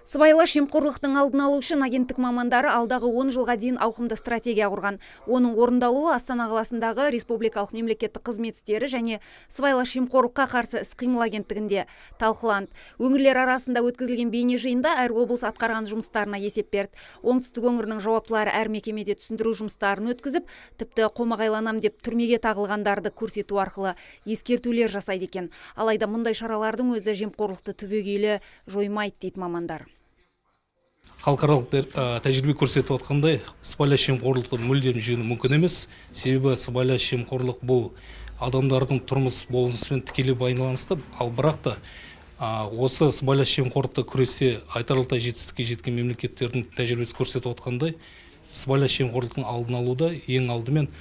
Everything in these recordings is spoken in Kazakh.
Сыбайлас жемқорлықтың алдын алу үшін агенттік мамандары алдағы 10 жылға дейін ауқымды стратегия құрған. Оның орындалуы Астана қаласындағы Республикалық мемлекеттік қызмет істері және сыбайлас жемқорлыққа қарсы іс-қимыл агенттігінде талқыланды. Өңірлер арасында өткізілген бейне жиында әр облыс атқарған жұмыстарына есеп берді. Оңтүстік өңірінің жауаптылары әр мекемеде түсіндіру жұмыстарын өткізіп, тіпті қомағайланам деп түрмеге тағылғандарды көрсету арқылы ескертулер жасайды екен. Алайда мұндай шаралардың өзі жемқорлықты түбегейлі жоймайды дейді мамандар. Халықаралық тәжірибе көрсетіп отқандай, сыбайлас жемқорлықты мүлдем жеңу мүмкін емес. Себебі сыбайлас жемқорлық бұл адамдардың тұрмыс болмысымен тікелей байланысты, ал бірақ та осы сыбайлас жемқорлықта күресте айтарлықтай жетістікке жеткен мемлекеттердің тәжірибесі көрсетіп отқандай, сыбайлас жемқорлықтың алдын алуда ең алдымен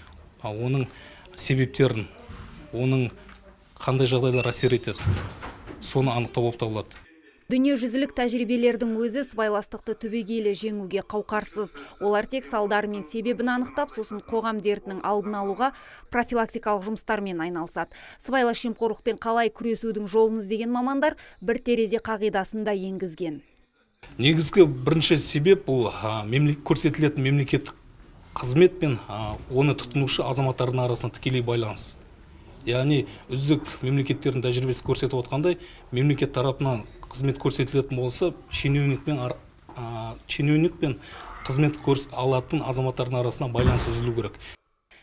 оның себептерін, оның қандай жағдайлар әсер етеді, соны анықтау болып табылады. Дүниежүзілік тәжірибелердің өзі сыбайластықты түбегейлі жеңуге қауқарсыз. Олар тек салдары мен себебін анықтап, сосын қоғам дертінің алдын алуға профилактикалық жұмыстармен айналысады. Сыбайлас жемқорлықпен қалай күресудің жолын іздеген мамандар бір терезе қағидасын да енгізген. Негізгі бірінші себеп бұл көрсетілетін мемлекеттік қызмет пен оны тұтынушы азаматтардың арасында тікелей байланыс. Яғни үздік мемлекеттердің тәжірибесі көрсетіп отқандай, мемлекет тарапынан қызмет көрсетілетін болса, шенеунік пен қызмет алатын азаматтардың арасында байланыс үзілу керек.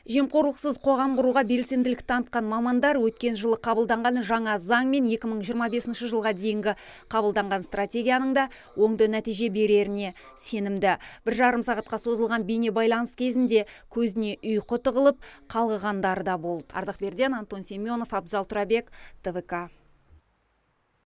Жемқорлықсыз қоғам құруға белсенділік танытқан мамандар өткен жылы қабылданған жаңа заң мен 2025 жылға дейінгі қабылданған стратегияның да оңды нәтиже береріне сенімді. 1,5 сағатқа созылған бейне байланыс кезінде көзіне ұйқы тығылып қалғандары да болды. Ардақберден, Антон Семенов, Абзал Турабек, ТВК.